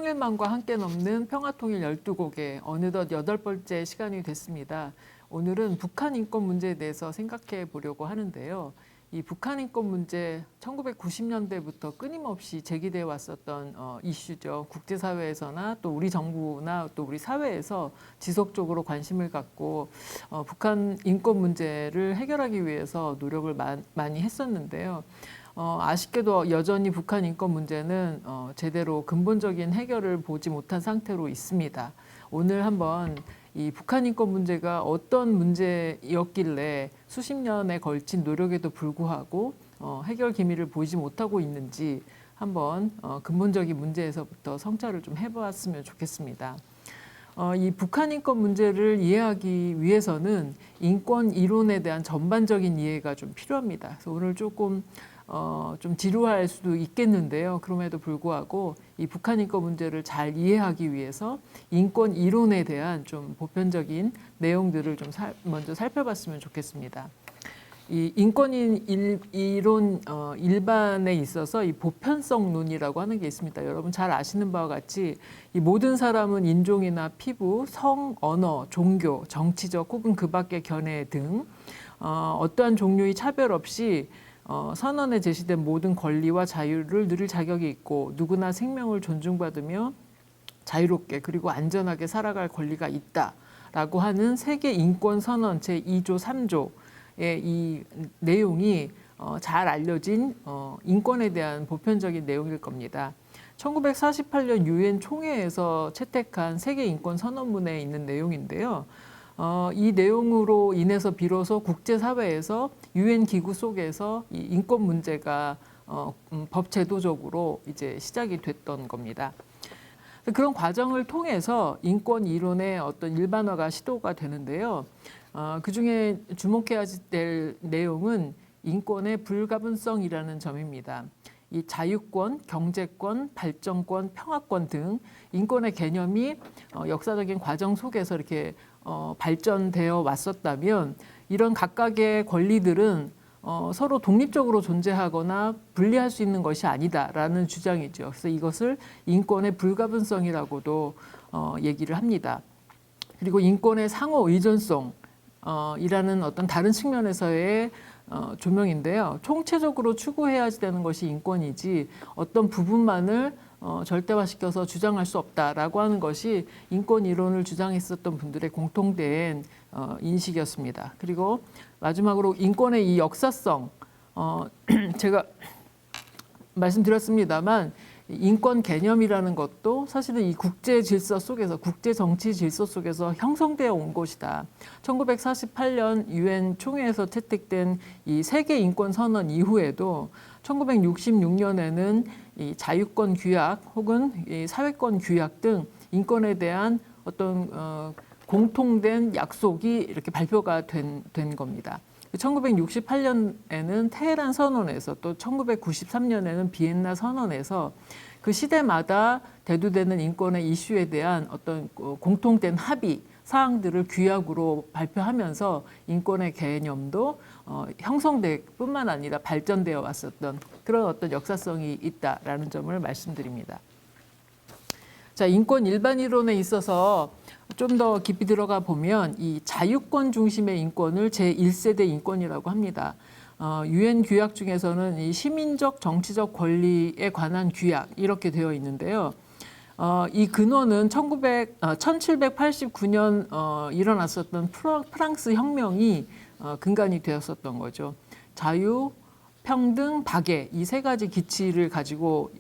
평일만과 함께 넘는 평화통일 12곡에 어느덧 8번째 시간이 됐습니다. 오늘은 북한 인권 문제에 대해서 생각해 보려고 하는데요. 이 북한 인권 문제 1990년대부터 끊임없이 제기되어 왔었던 이슈죠. 국제사회에서나 또 우리 정부나 또 우리 사회에서 지속적으로 관심을 갖고 북한 인권 문제를 해결하기 위해서 노력을 많이 했었는데요. 아쉽게도 여전히 북한 인권 문제는 제대로 근본적인 해결을 보지 못한 상태로 있습니다. 오늘 한번 이 북한 인권 문제가 어떤 문제였길래 수십 년에 걸친 노력에도 불구하고 해결 기미를 보이지 못하고 있는지 한번 근본적인 문제에서부터 성찰을 좀 해봤으면 좋겠습니다. 이 북한 인권 문제를 이해하기 위해서는 인권 이론에 대한 전반적인 이해가 좀 필요합니다. 그래서 오늘 조금 좀 지루할 수도 있겠는데요. 그럼에도 불구하고 이 북한 인권 문제를 잘 이해하기 위해서 인권 이론에 대한 좀 보편적인 내용들을 좀 먼저 살펴봤으면 좋겠습니다. 이 인권 이론 일반에 있어서 이 보편성론이라고 하는 게 있습니다. 여러분 잘 아시는 바와 같이 이 모든 사람은 인종이나 피부, 성, 언어, 종교, 정치적 혹은 그 밖의 견해 등 어떠한 종류의 차별 없이 선언에 제시된 모든 권리와 자유를 누릴 자격이 있고 누구나 생명을 존중받으며 자유롭게 그리고 안전하게 살아갈 권리가 있다라고 하는 세계 인권 선언 제2조 3조의 이 내용이 잘 알려진 인권에 대한 보편적인 내용일 겁니다. 1948년 유엔 총회에서 채택한 세계 인권 선언문에 있는 내용인데요. 이 내용으로 인해서 비로소 국제사회에서 유엔 기구 속에서 이 인권 문제가 법 제도적으로 이제 시작이 됐던 겁니다. 그런 과정을 통해서 인권 이론의 어떤 일반화가 시도가 되는데요. 그 중에 주목해야 될 내용은 인권의 불가분성이라는 점입니다. 이 자유권, 경제권, 발전권, 평화권 등 인권의 개념이 역사적인 과정 속에서 이렇게 발전되어 왔었다면 이런 각각의 권리들은 서로 독립적으로 존재하거나 분리할 수 있는 것이 아니다라는 주장이죠. 그래서 이것을 인권의 불가분성이라고도 얘기를 합니다. 그리고 인권의 상호 의존성 이라는 어떤 다른 측면에서의 조명인데요. 총체적으로 추구해야 되는 것이 인권이지 어떤 부분만을 절대화시켜서 주장할 수 없다라고 하는 것이 인권 이론을 주장했었던 분들의 공통된 인식이었습니다. 그리고 마지막으로 인권의 이 역사성, 제가 말씀드렸습니다만 인권 개념이라는 것도 사실은 이 국제 질서 속에서 국제 정치 질서 속에서 형성되어 온 것이다. 1948년 유엔 총회에서 채택된 이 세계 인권 선언 이후에도 1966년에는 이 자유권 규약 혹은 이 사회권 규약 등 인권에 대한 어떤 공통된 약속이 이렇게 발표가 된 겁니다. 1968년에는 테헤란 선언에서 또 1993년에는 비엔나 선언에서 그 시대마다 대두되는 인권의 이슈에 대한 어떤 공통된 합의 사항들을 규약으로 발표하면서 인권의 개념도 형성될 뿐만 아니라 발전되어 왔었던 그런 어떤 역사성이 있다라는 점을 말씀드립니다. 자, 인권 일반 이론에 있어서 좀 더 깊이 들어가 보면 이 자유권 중심의 인권을 제1세대 인권이라고 합니다. 유엔 규약 중에서는 이 시민적 정치적 권리에 관한 규약 이렇게 되어 있는데요. 이 근원은 1789년 일어났었던 프랑스 혁명이 근간이 되었었던 거죠. 자유, 평등, 박애 이 세 가지 기치를 가지고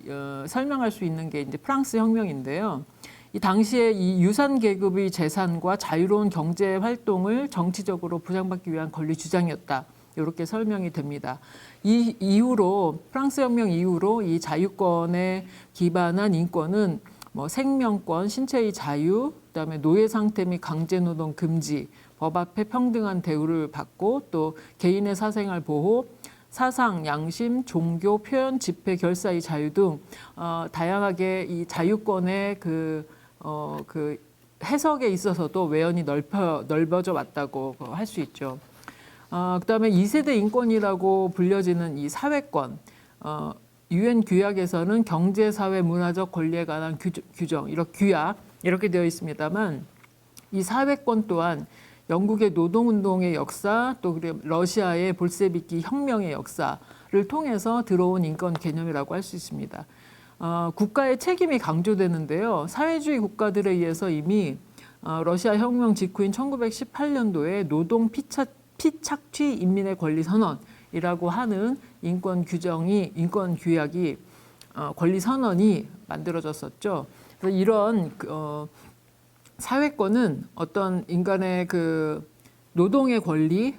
설명할 수 있는 게 이제 프랑스 혁명인데요. 이 당시에 이 유산 계급의 재산과 자유로운 경제 활동을 정치적으로 보장받기 위한 권리 주장이었다. 이렇게 설명이 됩니다. 이 이후로 프랑스 혁명 이후로 이 자유권에 기반한 인권은 뭐 생명권, 신체의 자유, 그다음에 노예 상태 및 강제 노동 금지, 법 앞에 평등한 대우를 받고 또 개인의 사생활 보호, 사상, 양심, 종교, 표현, 집회, 결사의 자유 등 다양하게 이 자유권의 그 해석에 있어서도 외연이 넓어져 왔다고 할 수 있죠. 그다음에 2세대 인권이라고 불려지는 이 사회권, 유엔 규약에서는 경제, 사회, 문화적 권리에 관한 규정, 규약 이렇게 되어 있습니다만 이 사회권 또한 영국의 노동운동의 역사 또 그리고 러시아의 볼세비키 혁명의 역사를 통해서 들어온 인권 개념이라고 할 수 있습니다. 국가의 책임이 강조되는데요. 사회주의 국가들에 의해서 이미 러시아 혁명 직후인 1918년도에 노동 피착취 인민의 권리 선언이라고 하는 인권 규약이 권리 선언이 만들어졌었죠. 그래서 이런 사회권은 어떤 인간의 그 노동의 권리,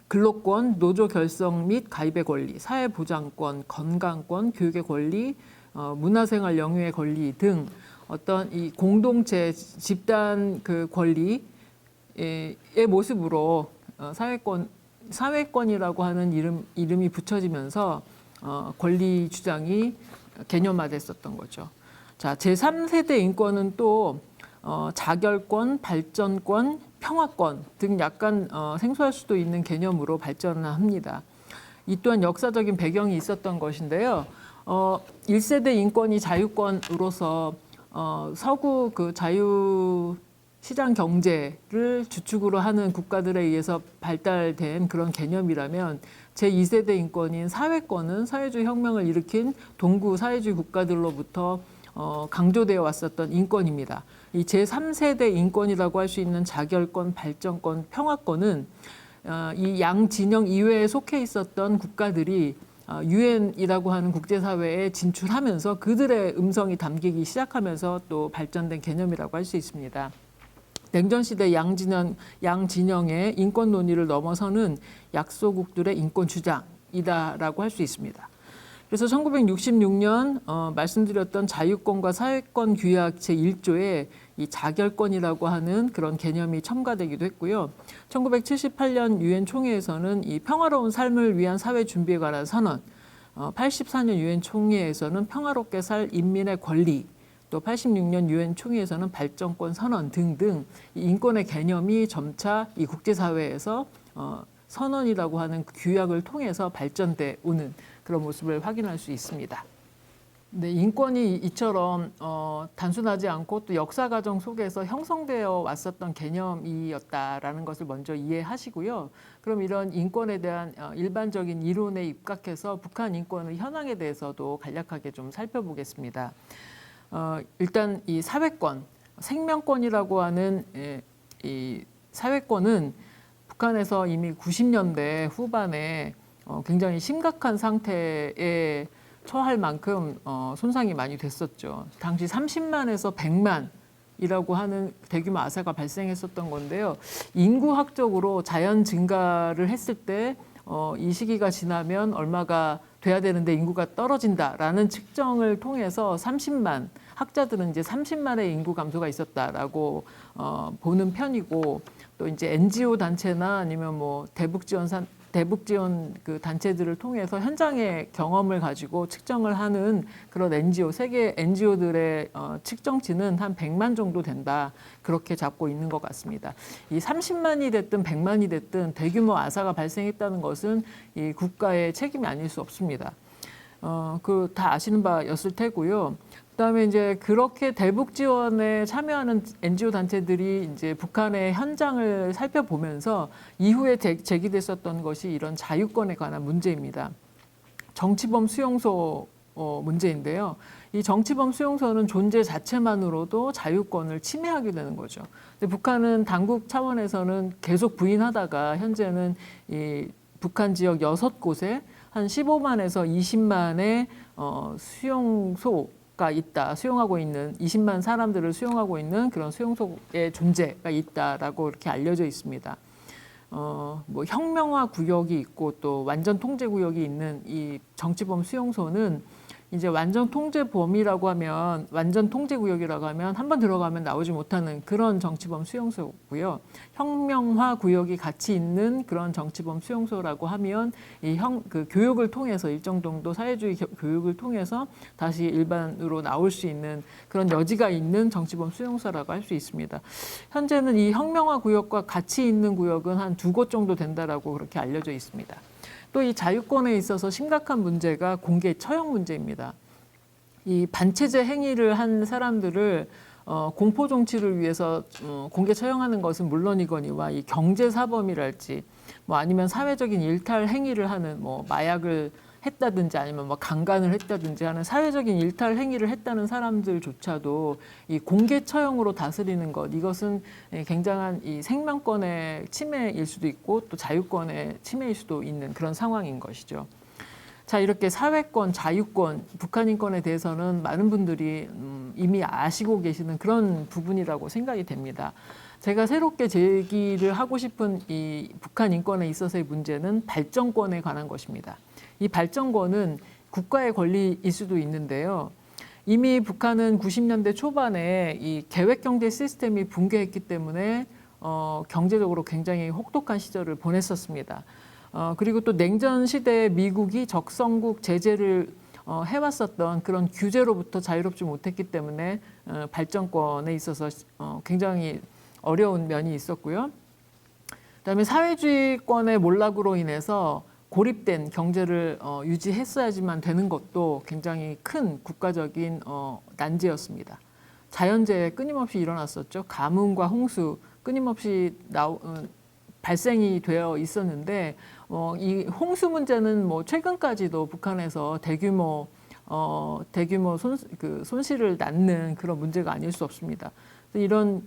근로권, 노조 결성 및 가입의 권리, 사회보장권, 건강권, 교육의 권리, 문화생활 영유의 권리 등 어떤 이 공동체 집단 그 권리의 모습으로 사회권이라고 하는 이름이 붙여지면서 권리 주장이 개념화됐었던 거죠. 자, 제3세대 인권은 또 자결권, 발전권, 평화권 등 약간 생소할 수도 있는 개념으로 발전합니다. 이 또한 역사적인 배경이 있었던 것인데요. 1세대 인권이 자유권으로서 서구 그 자유시장 경제를 주축으로 하는 국가들에 의해서 발달된 그런 개념이라면 제2세대 인권인 사회권은 사회주의 혁명을 일으킨 동구 사회주의 국가들로부터 강조되어 왔었던 인권입니다. 이 제3세대 인권이라고 할 수 있는 자결권, 발전권, 평화권은 이 양진영 이외에 속해 있었던 국가들이 유엔이라고 하는 국제사회에 진출하면서 그들의 음성이 담기기 시작하면서 또 발전된 개념이라고 할 수 있습니다. 냉전시대 양진영의 인권 논의를 넘어서는 약소국들의 인권 주장이다라고 할 수 있습니다. 그래서 1966년 말씀드렸던 자유권과 사회권 규약 제1조에 이 자결권이라고 하는 그런 개념이 첨가되기도 했고요. 1978년 유엔 총회에서는 이 평화로운 삶을 위한 사회 준비에 관한 선언, 84년 유엔 총회에서는 평화롭게 살 인민의 권리, 또 86년 유엔 총회에서는 발전권 선언 등등 이 인권의 개념이 점차 이 국제사회에서 선언이라고 하는 규약을 통해서 발전돼 오는 그런 모습을 확인할 수 있습니다. 네, 인권이 이처럼 단순하지 않고 또 역사 과정 속에서 형성되어 왔었던 개념이었다라는 것을 먼저 이해하시고요. 그럼 이런 인권에 대한 일반적인 이론에 입각해서 북한 인권의 현황에 대해서도 간략하게 좀 살펴보겠습니다. 일단 이 사회권, 생명권이라고 하는 이 사회권은 북한에서 이미 90년대 후반에 굉장히 심각한 상태에 처할 만큼 손상이 많이 됐었죠. 당시 30만에서 100만이라고 하는 대규모 아사가 발생했었던 건데요. 인구학적으로 자연 증가를 했을 때 이 시기가 지나면 얼마가 돼야 되는데 인구가 떨어진다라는 측정을 통해서 30만, 학자들은 이제 30만의 인구 감소가 있었다라고 보는 편이고 또 이제 NGO 단체나 아니면 뭐 대북 지원 그 단체들을 통해서 현장의 경험을 가지고 측정을 하는 그런 NGO, 세계 NGO들의 측정치는 한 100만 정도 된다. 그렇게 잡고 있는 것 같습니다. 이 30만이 됐든 100만이 됐든 대규모 아사가 발생했다는 것은 이 국가의 책임이 아닐 수 없습니다. 그 다 아시는 바였을 테고요. 그다음에 이제 그렇게 대북 지원에 참여하는 NGO 단체들이 이제 북한의 현장을 살펴보면서 이후에 제기됐었던 것이 이런 자유권에 관한 문제입니다. 정치범 수용소 문제인데요. 이 정치범 수용소는 존재 자체만으로도 자유권을 침해하게 되는 거죠. 근데 북한은 당국 차원에서는 계속 부인하다가 현재는 이 북한 지역 6곳에 한 15만에서 20만의 수용소가 있다. 수용하고 있는 20만 사람들을 수용하고 있는 그런 수용소의 존재가 있다라고 이렇게 알려져 있습니다. 뭐 혁명화 구역이 있고 또 완전 통제 구역이 있는 이 정치범 수용소는 이제 완전 통제 범위라고 하면 완전 통제 구역이라고 하면 한번 들어가면 나오지 못하는 그런 정치범 수용소고요. 혁명화 구역이 같이 있는 그런 정치범 수용소라고 하면 그 교육을 통해서 일정 정도 사회주의 교육을 통해서 다시 일반으로 나올 수 있는 그런 여지가 있는 정치범 수용소라고 할 수 있습니다. 현재는 이 혁명화 구역과 같이 있는 구역은 한 2곳 정도 된다라고 그렇게 알려져 있습니다. 또 이 자유권에 있어서 심각한 문제가 공개 처형 문제입니다. 이 반체제 행위를 한 사람들을 공포 정치를 위해서 공개 처형하는 것은 물론이거니와 이 경제 사범이랄지 뭐 아니면 사회적인 일탈 행위를 하는 뭐 마약을 했다든지 아니면 뭐 강간을 했다든지 하는 사회적인 일탈 행위를 했다는 사람들조차도 이 공개 처형으로 다스리는 것, 이것은 굉장한 이 생명권의 침해일 수도 있고 또 자유권의 침해일 수도 있는 그런 상황인 것이죠. 자, 이렇게 사회권, 자유권, 북한 인권에 대해서는 많은 분들이 이미 아시고 계시는 그런 부분이라고 생각이 됩니다. 제가 새롭게 제기를 하고 싶은 이 북한 인권에 있어서의 문제는 발전권에 관한 것입니다. 이 발전권은 국가의 권리일 수도 있는데요. 이미 북한은 90년대 초반에 이 계획경제 시스템이 붕괴했기 때문에 경제적으로 굉장히 혹독한 시절을 보냈었습니다. 그리고 또 냉전 시대에 미국이 적성국 제재를 해왔었던 그런 규제로부터 자유롭지 못했기 때문에 발전권에 있어서 굉장히 어려운 면이 있었고요. 그다음에 사회주의권의 몰락으로 인해서 고립된 경제를 유지했어야지만 되는 것도 굉장히 큰 국가적인 난제였습니다. 자연재해 끊임없이 일어났었죠. 가뭄과 홍수 끊임없이 발생이 되어 있었는데 이 홍수 문제는 뭐 최근까지도 북한에서 대규모 손실을 낳는 그런 문제가 아닐 수 없습니다. 이런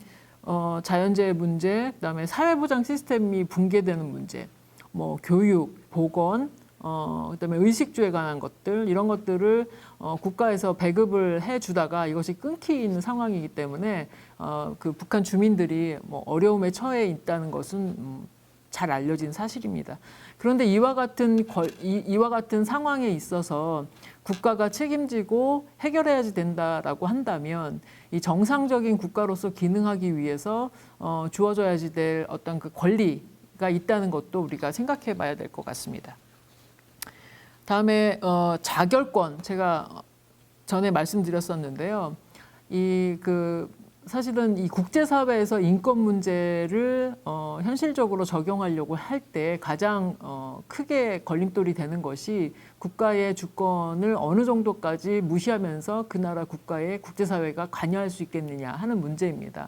자연재해 문제, 그다음에 사회보장 시스템이 붕괴되는 문제, 뭐 교육, 보건, 그다음에 의식주에 관한 것들, 이런 것들을 국가에서 배급을 해주다가 이것이 끊기는 상황이기 때문에 그 북한 주민들이 뭐 어려움에 처해 있다는 것은 잘 알려진 사실입니다. 그런데 이와 같은 상황에 있어서 국가가 책임지고 해결해야지 된다라고 한다면 이 정상적인 국가로서 기능하기 위해서 주어져야지 될 어떤 그 권리가 있다는 것도 우리가 생각해 봐야 될 것 같습니다. 다음에 자결권, 제가 전에 말씀드렸었는데요. 사실은 이 국제사회에서 인권 문제를 현실적으로 적용하려고 할 때 가장 크게 걸림돌이 되는 것이 국가의 주권을 어느 정도까지 무시하면서 그 나라 국가의 국제사회가 관여할 수 있겠느냐 하는 문제입니다.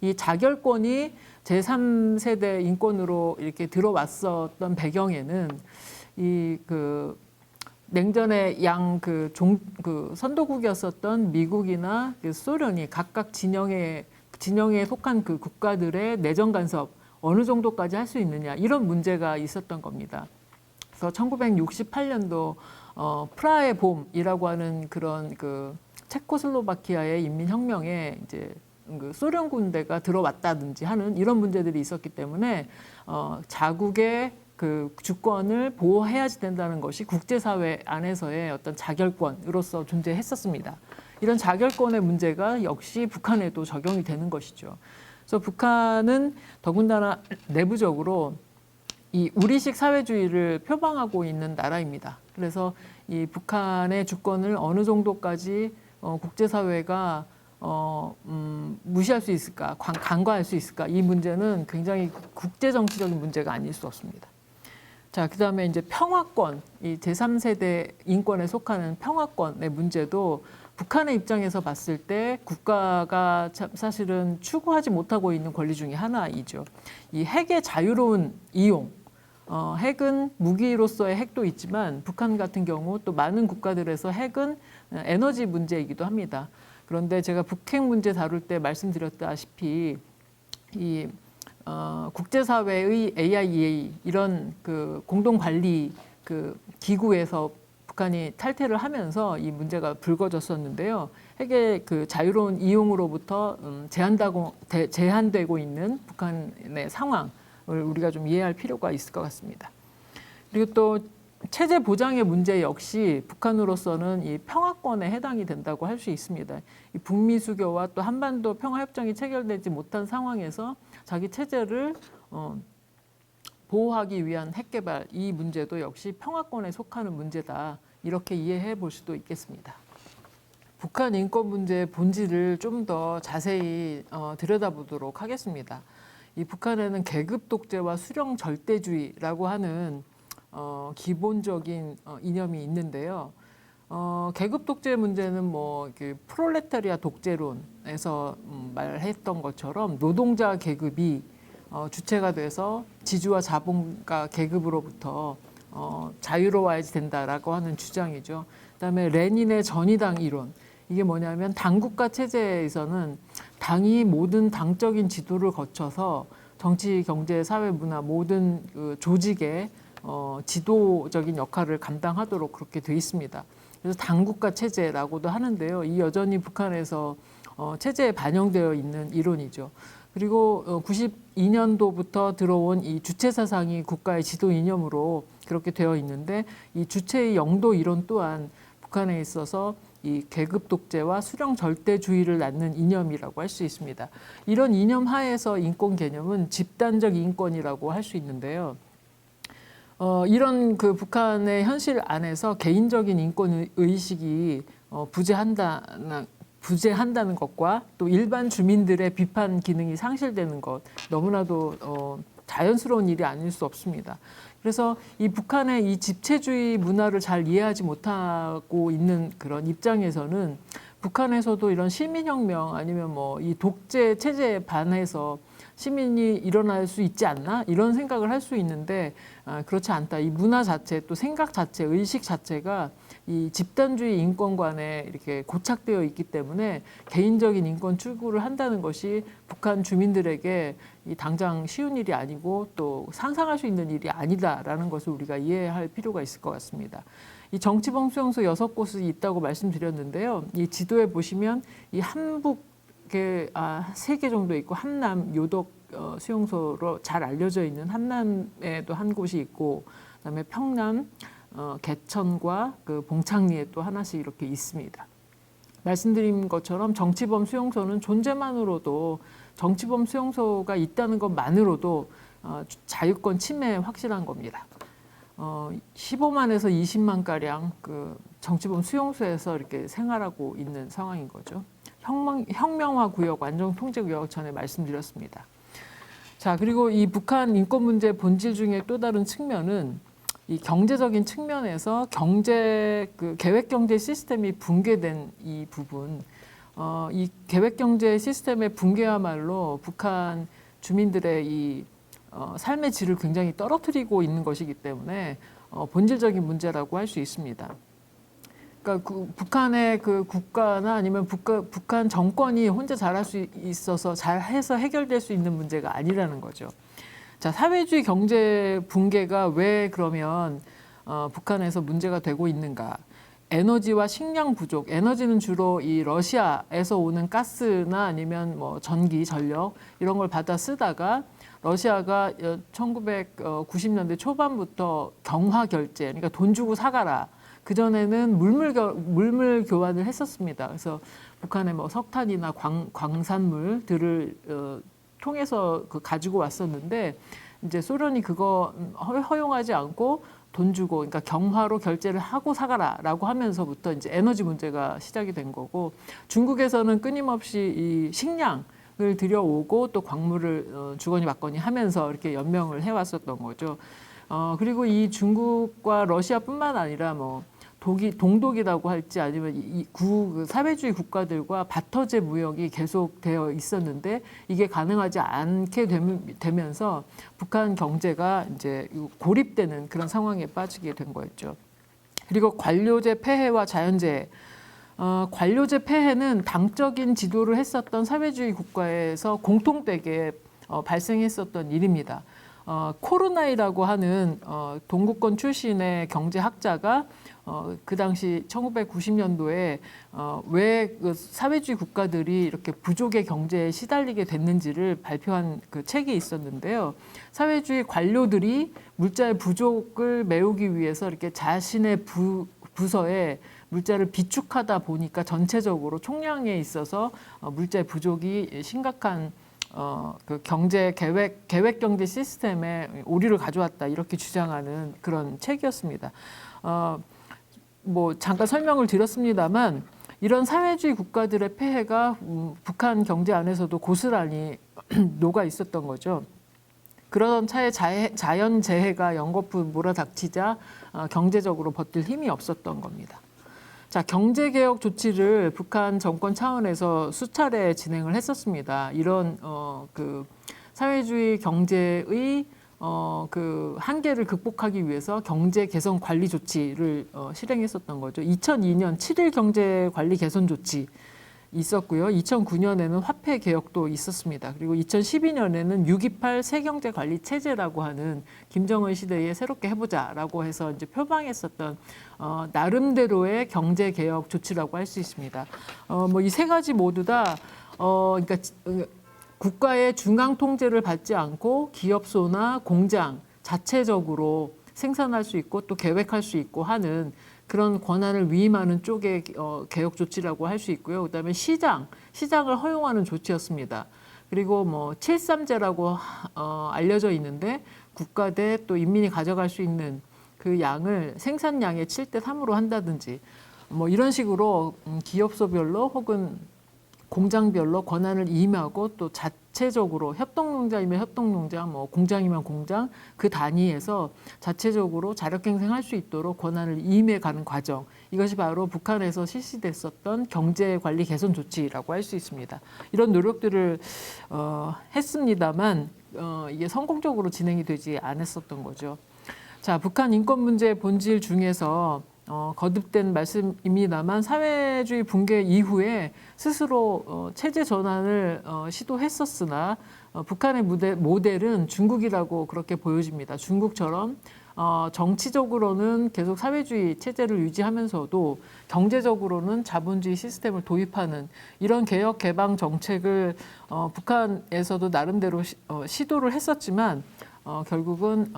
이 자결권이 제3세대 인권으로 이렇게 들어왔었던 배경에는 냉전의 선도국이었었던 미국이나 소련이 각각 진영에 속한 그 국가들의 내정 간섭 어느 정도까지 할 수 있느냐, 이런 문제가 있었던 겁니다. 그래서 1968년도 프라하의 봄이라고 하는 그런 체코슬로바키아의 인민혁명에 이제 소련 군대가 들어왔다든지 하는 이런 문제들이 있었기 때문에 자국의 그 주권을 보호해야지 된다는 것이 국제사회 안에서의 어떤 자결권으로서 존재했었습니다. 이런 자결권의 문제가 역시 북한에도 적용이 되는 것이죠. 그래서 북한은 더군다나 내부적으로 이 우리식 사회주의를 표방하고 있는 나라입니다. 그래서 이 북한의 주권을 어느 정도까지 국제사회가 무시할 수 있을까, 간과할 수 있을까, 이 문제는 굉장히 국제정치적인 문제가 아닐 수 없습니다. 자, 그다음에 이제 평화권, 이 제3세대 인권에 속하는 평화권의 문제도 북한의 입장에서 봤을 때 국가가 사실은 추구하지 못하고 있는 권리 중에 하나이죠. 이 핵의 자유로운 이용, 핵은 무기로서의 핵도 있지만 북한 같은 경우 또 많은 국가들에서 핵은 에너지 문제이기도 합니다. 그런데 제가 북핵 문제 다룰 때 말씀드렸다시피 이 국제사회의 AIEA 이런 그 공동관리 기구에서 북한이 탈퇴를 하면서 이 문제가 불거졌었는데요. 핵의 그 자유로운 이용으로부터 제한되고 있는 북한의 상황을 우리가 좀 이해할 필요가 있을 것 같습니다. 그리고 또 체제 보장의 문제 역시 북한으로서는 이 평화권에 해당이 된다고 할 수 있습니다. 이 북미 수교와 또 한반도 평화협정이 체결되지 못한 상황에서 자기 체제를 보호하기 위한 핵개발, 이 문제도 역시 평화권에 속하는 문제다, 이렇게 이해해 볼 수도 있겠습니다. 북한 인권 문제의 본질을 좀 더 자세히 들여다보도록 하겠습니다. 이 북한에는 계급 독재와 수령 절대주의라고 하는 기본적인 이념이 있는데요. 계급 독재 문제는 뭐 프롤레타리아 독재론에서 말했던 것처럼 노동자 계급이 주체가 돼서 지주와 자본가 계급으로부터 자유로워야지 된다라고 하는 주장이죠. 그다음에 레닌의 전위당 이론. 이게 뭐냐면 당국가 체제에서는 당이 모든 당적인 지도를 거쳐서 정치, 경제, 사회, 문화 모든 그 조직의 지도적인 역할을 감당하도록 그렇게 돼 있습니다. 그래서 당국가 체제라고도 하는데요. 이 여전히 북한에서 체제에 반영되어 있는 이론이죠. 그리고 92년도부터 들어온 이 주체 사상이 국가의 지도 이념으로 그렇게 되어 있는데 이 주체의 영도 이론 또한 북한에 있어서 이 계급 독재와 수령 절대주의를 낳는 이념이라고 할 수 있습니다. 이런 이념 하에서 인권 개념은 집단적 인권이라고 할 수 있는데요. 이런 그 북한의 현실 안에서 개인적인 인권 의식이 부재한다는 것과 또 일반 주민들의 비판 기능이 상실되는 것 너무나도 자연스러운 일이 아닐 수 없습니다. 그래서 이 북한의 이 집체주의 문화를 잘 이해하지 못하고 있는 그런 입장에서는 북한에서도 이런 시민혁명 아니면 뭐 이 독재 체제에 반해서 시민이 일어날 수 있지 않나 이런 생각을 할 수 있는데 그렇지 않다. 이 문화 자체 또 생각 자체 의식 자체가 이 집단주의 인권관에 이렇게 고착되어 있기 때문에 개인적인 인권 추구를 한다는 것이 북한 주민들에게 이 당장 쉬운 일이 아니고 또 상상할 수 있는 일이 아니다라는 것을 우리가 이해할 필요가 있을 것 같습니다. 이 정치범 수용소 6곳이 있다고 말씀드렸는데요. 이 지도에 보시면 이 한북 3개 정도 있고 함남 요덕 수용소로 잘 알려져 있는 함남에도 한 곳이 있고 그다음에 평남 개천과 그 봉창리에 또 하나씩 이렇게 있습니다. 말씀드린 것처럼 정치범 수용소는 존재만으로도 정치범 수용소가 있다는 것만으로도 자유권 침해 확실한 겁니다. 15만에서 20만 가량 그 정치범 수용소에서 이렇게 생활하고 있는 상황인 거죠. 혁명화 구역, 완전 통제 구역 전에 말씀드렸습니다. 자, 그리고 이 북한 인권 문제 본질 중에 또 다른 측면은 이 경제적인 측면에서 계획 경제 시스템이 붕괴된 이 부분, 이 계획 경제 시스템의 붕괴야말로 북한 주민들의 이 삶의 질을 굉장히 떨어뜨리고 있는 것이기 때문에 본질적인 문제라고 할 수 있습니다. 그러니까 북한의 그 국가나 아니면 북한 정권이 혼자 잘할 수 있어서 잘해서 해결될 수 있는 문제가 아니라는 거죠. 자, 사회주의 경제 붕괴가 왜 그러면 북한에서 문제가 되고 있는가? 에너지와 식량 부족. 에너지는 주로 이 러시아에서 오는 가스나 아니면 뭐 전기, 전력 이런 걸 받아 쓰다가 러시아가 1990년대 초반부터 경화 결제, 그러니까 돈 주고 사가라. 그 전에는 물물 교환을 했었습니다. 그래서 북한의 뭐 석탄이나 광산물들을 통해서 가지고 왔었는데 이제 소련이 그거 허용하지 않고 돈 주고 그러니까 경화로 결제를 하고 사가라라고 하면서부터 이제 에너지 문제가 시작이 된 거고 중국에서는 끊임없이 이 식량을 들여오고 또 광물을 주거니 받거니 하면서 이렇게 연명을 해왔었던 거죠. 그리고 이 중국과 러시아뿐만 아니라 뭐 동독이라고 할지 아니면 그 사회주의 국가들과 바터제 무역이 계속되어 있었는데 이게 가능하지 않게 되면서 북한 경제가 이제 고립되는 그런 상황에 빠지게 된 거였죠. 그리고 관료제 폐해와 자연재해. 관료제 폐해는 당적인 지도를 했었던 사회주의 국가에서 공통되게 발생했었던 일입니다. 코르나이라고 하는 동구권 출신의 경제학자가 그 당시 1990년도에 왜 그 사회주의 국가들이 이렇게 부족의 경제에 시달리게 됐는지를 발표한 그 책이 있었는데요. 사회주의 관료들이 물자의 부족을 메우기 위해서 이렇게 자신의 부서에 물자를 비축하다 보니까 전체적으로 총량에 있어서 물자의 부족이 심각한 그 계획 경제 시스템에 오류를 가져왔다 이렇게 주장하는 그런 책이었습니다. 뭐 잠깐 설명을 드렸습니다만 이런 사회주의 국가들의 폐해가 북한 경제 안에서도 고스란히 녹아 있었던 거죠. 그러던 차에 자연재해가 연거푸 몰아닥치자 경제적으로 버틸 힘이 없었던 겁니다. 자, 경제개혁 조치를 북한 정권 차원에서 수차례 진행을 했었습니다. 이런 그 사회주의 경제의 그 한계를 극복하기 위해서 경제 개선 관리 조치를 실행했었던 거죠. 2002년 7일 경제 관리 개선 조치 있었고요. 2009년에는 화폐 개혁도 있었습니다. 그리고 2012년에는 6.28 새경제 관리 체제라고 하는 김정은 시대에 새롭게 해보자라고 해서 이제 표방했었던 나름대로의 경제 개혁 조치라고 할 수 있습니다. 뭐 이 세 가지 모두 다 그러니까 국가의 중앙 통제를 받지 않고 기업소나 공장 자체적으로 생산할 수 있고 또 계획할 수 있고 하는 그런 권한을 위임하는 쪽의 개혁 조치라고 할 수 있고요. 그다음에 시장을 허용하는 조치였습니다. 그리고 뭐 7.3제라고 알려져 있는데 국가 대 또 인민이 가져갈 수 있는 그 양을 생산량의 7대3으로 한다든지 뭐 이런 식으로 기업소별로 혹은 공장별로 권한을 임하고 또 자체적으로 협동농장이면 협동농장, 뭐 공장이면 공장 그 단위에서 자체적으로 자력갱생할 수 있도록 권한을 임해가는 과정. 이것이 바로 북한에서 실시됐었던 경제관리 개선 조치라고 할 수 있습니다. 이런 노력들을 했습니다만 이게 성공적으로 진행이 되지 않았었던 거죠. 자, 북한 인권 문제 본질 중에서 거듭된 말씀입니다만 사회주의 붕괴 이후에 스스로 체제 전환을 시도했었으나 북한의 모델은 중국이라고 그렇게 보여집니다. 중국처럼 정치적으로는 계속 사회주의 체제를 유지하면서도 경제적으로는 자본주의 시스템을 도입하는 이런 개혁 개방 정책을 북한에서도 나름대로 시도를 했었지만 결국은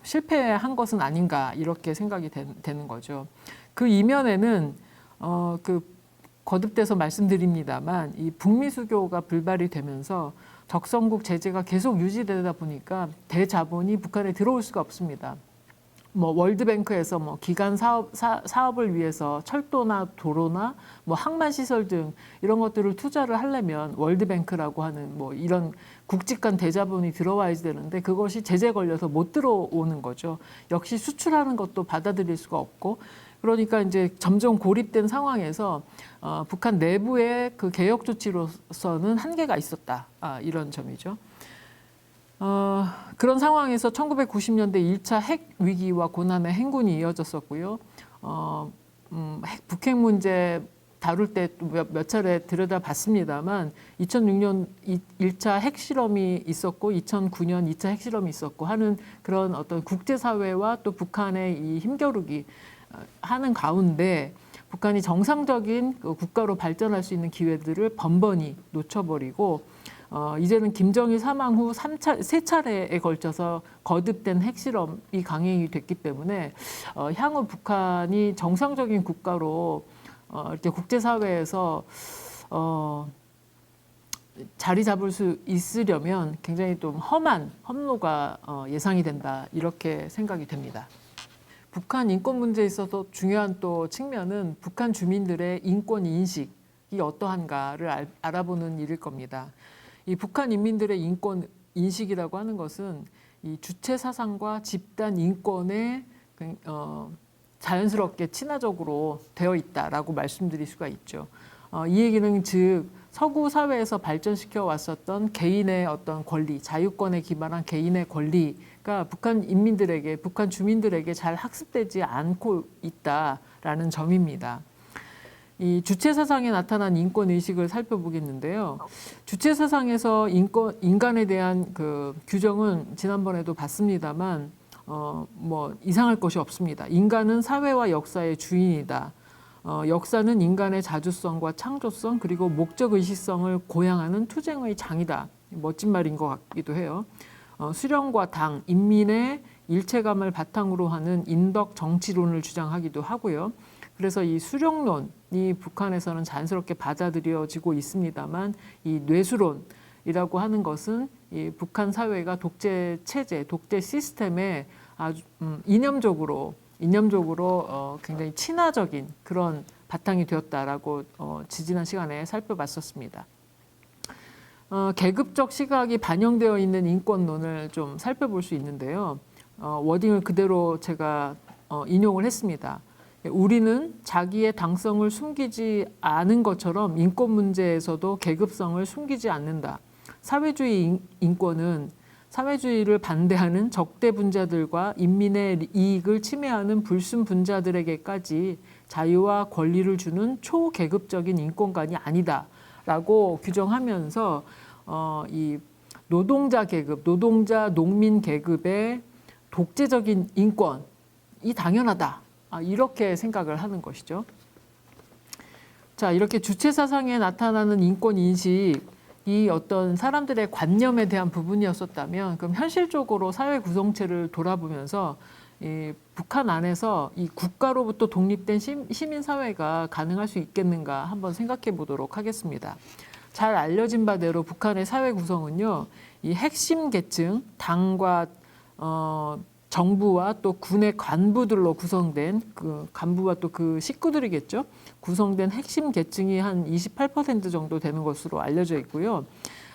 실패한 것은 아닌가 이렇게 생각이 되는 거죠. 그 이면에는 그 거듭돼서 말씀드립니다만 이 북미 수교가 불발이 되면서 적성국 제재가 계속 유지되다 보니까 대자본이 북한에 들어올 수가 없습니다. 뭐 월드뱅크에서 뭐 기간 사업을 위해서 철도나 도로나 뭐 항만 시설 등 이런 것들을 투자를 하려면 월드뱅크라고 하는 뭐 이런 굵직한 대자본이 들어와야지 되는데 그것이 제재 걸려서 못 들어오는 거죠. 역시 수출하는 것도 받아들일 수가 없고 그러니까 이제 점점 고립된 상황에서 북한 내부의 그 개혁 조치로서는 한계가 있었다. 이런 점이죠. 그런 상황에서 1990년대 1차 핵 위기와 고난의 행군이 이어졌었고요. 북핵 문제 다룰 때 몇 차례 들여다봤습니다만 2006년 1차 핵실험이 있었고 2009년 2차 핵실험이 있었고 하는 그런 어떤 국제사회와 또 북한의 이 힘겨루기 하는 가운데 북한이 정상적인 국가로 발전할 수 있는 기회들을 번번이 놓쳐버리고 이제는 김정일 사망 후 3차례에 걸쳐서 거듭된 핵실험이 강행이 됐기 때문에 향후 북한이 정상적인 국가로 이렇게 국제사회에서 자리 잡을 수 있으려면 굉장히 좀 험한 험로가 예상이 된다 이렇게 생각이 됩니다. 북한 인권 문제에 있어서 중요한 또 측면은 북한 주민들의 인권 인식이 어떠한가를 알아보는 일일 겁니다. 이 북한 인민들의 인권 인식이라고 하는 것은 이 주체 사상과 집단 인권에 자연스럽게 친화적으로 되어 있다라고 말씀드릴 수가 있죠. 이 얘기는 즉 서구 사회에서 발전시켜 왔었던 개인의 어떤 권리, 자유권에 기반한 개인의 권리가 북한 인민들에게, 북한 주민들에게 잘 학습되지 않고 있다라는 점입니다. 이 주체 사상에 나타난 인권 의식을 살펴보겠는데요. 주체 사상에서 인간에 대한 그 규정은 지난번에도 봤습니다만 뭐 이상할 것이 없습니다. 인간은 사회와 역사의 주인이다. 역사는 인간의 자주성과 창조성 그리고 목적 의식성을 고양하는 투쟁의 장이다. 멋진 말인 것 같기도 해요. 수령과 당, 인민의 일체감을 바탕으로 하는 인덕 정치론을 주장하기도 하고요. 그래서 이 수령론이 북한에서는 자연스럽게 받아들여지고 있습니다만 이 뇌수론이라고 하는 것은 이 북한 사회가 독재 체제, 독재 시스템에 아주 이념적으로 굉장히 친화적인 그런 바탕이 되었다라고 지지난 시간에 살펴봤었습니다. 계급적 시각이 반영되어 있는 인권론을 좀 살펴볼 수 있는데요. 워딩을 그대로 제가 인용을 했습니다. 우리는 자기의 당성을 숨기지 않은 것처럼 인권 문제에서도 계급성을 숨기지 않는다. 사회주의 인권은 사회주의를 반대하는 적대 분자들과 인민의 이익을 침해하는 불순 분자들에게까지 자유와 권리를 주는 초계급적인 인권관이 아니다라고 규정하면서 이 노동자 계급, 노동자 농민 계급의 독재적인 인권이 당연하다. 이렇게 생각을 하는 것이죠. 자, 이렇게 주체 사상에 나타나는 인권 인식이 어떤 사람들의 관념에 대한 부분이었었다면, 그럼 현실적으로 사회 구성체를 돌아보면서 이 북한 안에서 이 국가로부터 독립된 시민 사회가 가능할 수 있겠는가 한번 생각해 보도록 하겠습니다. 잘 알려진 바대로 북한의 사회 구성은요, 이 핵심 계층, 당과 정부와 또 군의 간부들로 구성된 그 간부와 또 그 식구들이겠죠. 구성된 핵심 계층이 한 28% 정도 되는 것으로 알려져 있고요.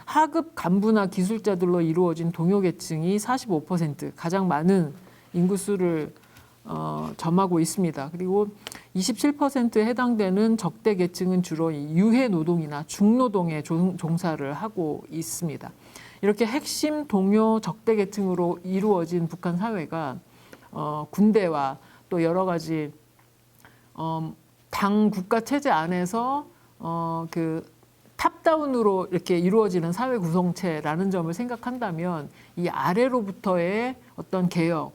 하급 간부나 기술자들로 이루어진 동요 계층이 45%, 가장 많은 인구수를 점하고 있습니다. 그리고 27%에 해당되는 적대 계층은 주로 유해 노동이나 중노동에 종사를 하고 있습니다. 이렇게 핵심 동요 적대 계층으로 이루어진 북한 사회가 군대와 또 여러 가지 당 국가 체제 안에서 그 탑다운으로 이렇게 이루어지는 사회 구성체라는 점을 생각한다면 이 아래로부터의 어떤 개혁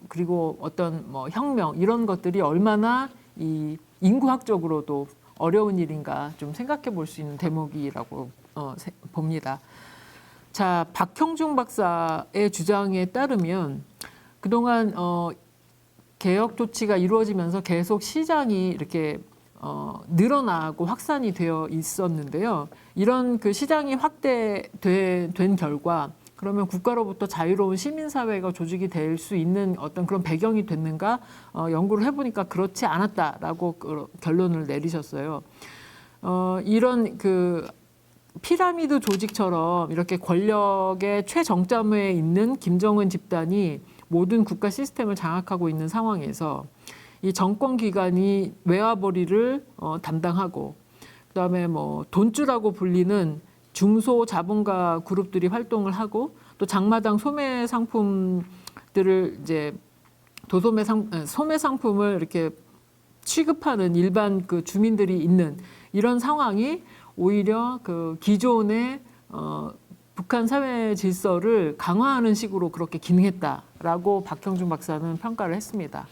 그리고 어떤 뭐 혁명 이런 것들이 얼마나 이 인구학적으로도 어려운 일인가 좀 생각해 볼 수 있는 대목이라고 봅니다. 자, 박형중 박사의 주장에 따르면 그동안 개혁 조치가 이루어지면서 계속 시장이 이렇게 늘어나고 확산이 되어 있었는데요. 이런 그 시장이 확대된 결과 그러면 국가로부터 자유로운 시민사회가 조직이 될 수 있는 어떤 그런 배경이 됐는가 연구를 해보니까 그렇지 않았다라고 결론을 내리셨어요. 이런 그 피라미드 조직처럼 이렇게 권력의 최정점에 있는 김정은 집단이 모든 국가 시스템을 장악하고 있는 상황에서 이 정권 기관이 외화벌이를 담당하고 그다음에 뭐 돈주라고 불리는 중소 자본가 그룹들이 활동을 하고 또 장마당 소매 상품들을 이제 소매 상품을 이렇게 취급하는 일반 그 주민들이 있는 이런 상황이 오히려 그 기존의 북한 사회 질서를 강화하는 식으로 그렇게 기능했다라고 박형중 박사는 평가를 했습니다.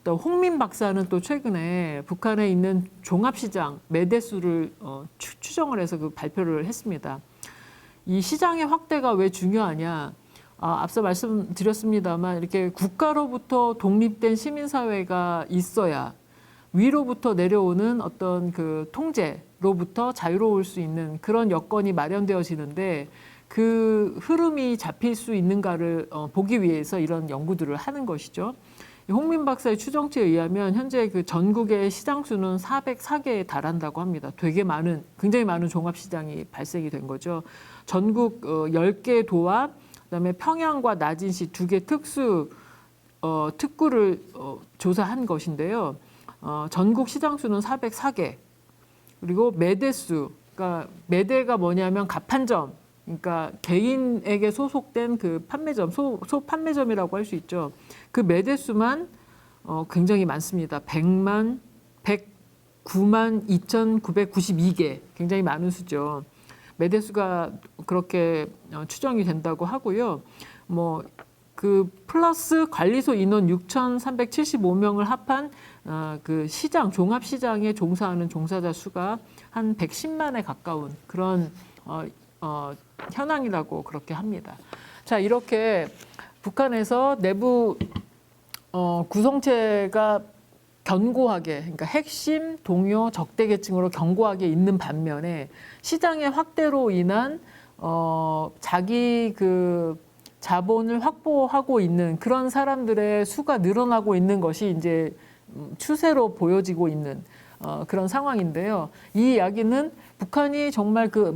또 홍민 박사는 또 최근에 북한에 있는 종합시장 매대수를 추정을 해서 그 발표를 했습니다. 이 시장의 확대가 왜 중요하냐? 앞서 말씀드렸습니다만 이렇게 국가로부터 독립된 시민사회가 있어야 위로부터 내려오는 어떤 그 통제로부터 자유로울 수 있는 그런 여건이 마련되어지는데 그 흐름이 잡힐 수 있는가를 보기 위해서 이런 연구들을 하는 것이죠. 홍민 박사의 추정치에 의하면 현재 그 전국의 시장 수는 404개에 달한다고 합니다. 굉장히 많은 종합시장이 발생이 된 거죠. 전국 10개 도와 그다음에 평양과 나진시 2개 특구를 조사한 것인데요. 전국 시장 수는 404개. 그리고 매대수, 그러니까 매대가 뭐냐면 가판점, 그러니까 개인에게 소속된 그 판매점, 소판매점이라고 할 수 있죠. 그 매대수만 굉장히 많습니다. 109만 2,992개, 굉장히 많은 수죠. 매대수가 그렇게 추정이 된다고 하고요. 뭐 그 플러스 관리소 인원 6,375명을 합한 그 시장, 종합시장에 종사하는 종사자 수가 한 110만에 가까운 그런 현황이라고 그렇게 합니다. 자, 이렇게 북한에서 내부 구성체가 견고하게, 그러니까 핵심, 동요, 적대 계층으로 견고하게 있는 반면에 시장의 확대로 인한 자기 그 자본을 확보하고 있는 그런 사람들의 수가 늘어나고 있는 것이 이제 추세로 보여지고 있는 그런 상황인데요. 이 이야기는 북한이 정말 그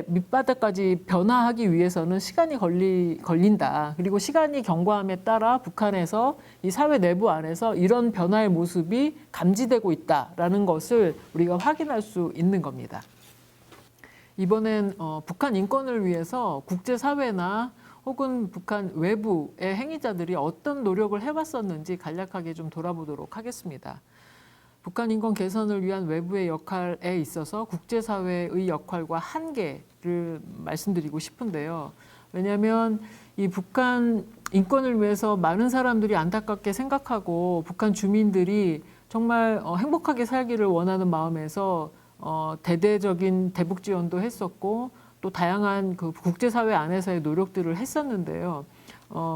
밑바닥까지 변화하기 위해서는 시간이 걸린다. 그리고 시간이 경과함에 따라 북한에서 이 사회 내부 안에서 이런 변화의 모습이 감지되고 있다라는 것을 우리가 확인할 수 있는 겁니다. 이번엔 북한 인권을 위해서 국제사회나 혹은 북한 외부의 행위자들이 어떤 노력을 해왔었는지 간략하게 좀 돌아보도록 하겠습니다. 북한 인권 개선을 위한 외부의 역할에 있어서 국제사회의 역할과 한계를 말씀드리고 싶은데요. 왜냐하면 이 북한 인권을 위해서 많은 사람들이 안타깝게 생각하고 북한 주민들이 정말 행복하게 살기를 원하는 마음에서 대대적인 대북 지원도 했었고 또 다양한 그 국제사회 안에서의 노력들을 했었는데요.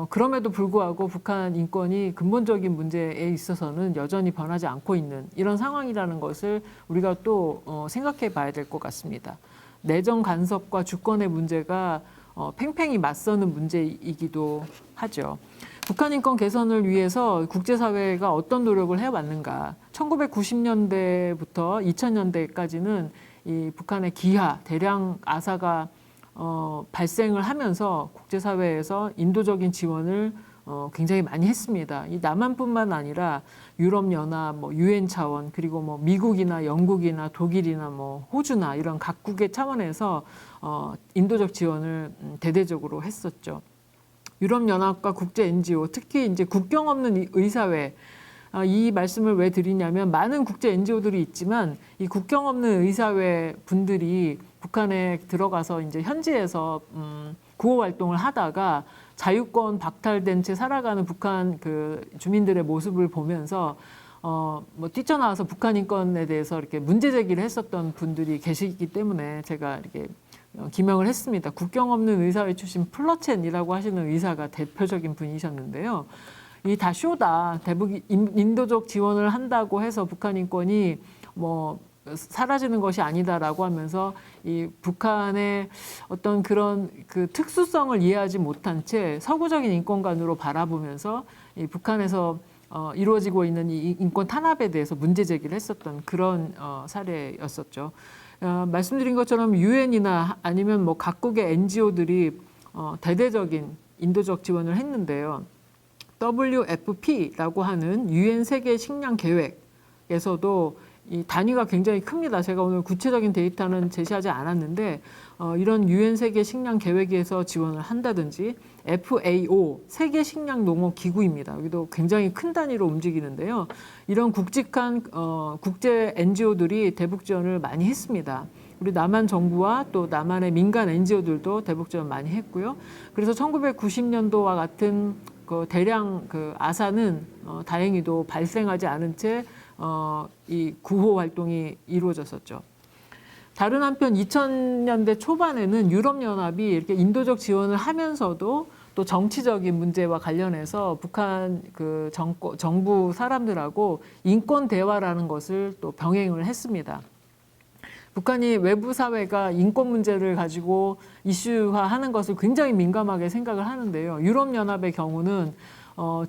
그럼에도 불구하고 북한 인권이 근본적인 문제에 있어서는 여전히 변하지 않고 있는 이런 상황이라는 것을 우리가 또 생각해 봐야 될 것 같습니다. 내정 간섭과 주권의 문제가 팽팽히 맞서는 문제이기도 하죠. 북한 인권 개선을 위해서 국제사회가 어떤 노력을 해왔는가. 1990년대부터 2000년대까지는 이 북한의 기하, 대량 아사가 발생을 하면서 국제사회에서 인도적인 지원을 굉장히 많이 했습니다. 이 남한뿐만 아니라 유럽연합, 유엔 차원, 그리고 미국이나 영국이나 독일이나 호주나 이런 각국의 차원에서 인도적 지원을 대대적으로 했었죠. 유럽연합과 국제 NGO, 특히 이제 국경 없는 의사회, 이 말씀을 왜 드리냐면 많은 국제 NGO들이 있지만 이 국경 없는 의사회 분들이 북한에 들어가서 이제 현지에서 구호 활동을 하다가 자유권 박탈된 채 살아가는 북한 그 주민들의 모습을 보면서 뛰쳐나와서 북한 인권에 대해서 이렇게 문제 제기를 했었던 분들이 계시기 때문에 제가 이렇게 기명을 했습니다. 국경 없는 의사회 출신 플러첸이라고 하시는 의사가 대표적인 분이셨는데요. 이 다 쇼다. 대북 인도적 지원을 한다고 해서 북한 인권이 사라지는 것이 아니다라고 하면서 이 북한의 어떤 그런 그 특수성을 이해하지 못한 채 서구적인 인권관으로 바라보면서 이 북한에서 이루어지고 있는 이 인권 탄압에 대해서 문제 제기를 했었던 그런 사례였었죠. 말씀드린 것처럼 유엔이나 아니면 각국의 NGO들이 대대적인 인도적 지원을 했는데요. WFP라고 하는 유엔 세계 식량 계획에서도 이 단위가 굉장히 큽니다. 제가 오늘 구체적인 데이터는 제시하지 않았는데 이런 유엔 세계 식량 계획에서 지원을 한다든지 FAO 세계 식량 농업 기구입니다. 여기도 굉장히 큰 단위로 움직이는데요. 이런 굵직한 국제 NGO들이 대북 지원을 많이 했습니다. 우리 남한 정부와 또 남한의 민간 NGO들도 대북 지원 많이 했고요. 그래서 1990년도와 같은 그 대량 그 아사는 다행히도 발생하지 않은 채 이 구호 활동이 이루어졌었죠. 다른 한편 2000년대 초반에는 유럽연합이 이렇게 인도적 지원을 하면서도 또 정치적인 문제와 관련해서 북한 그 정부 사람들하고 인권 대화라는 것을 또 병행을 했습니다. 북한이 외부 사회가 인권 문제를 가지고 이슈화하는 것을 굉장히 민감하게 생각을 하는데요. 유럽연합의 경우는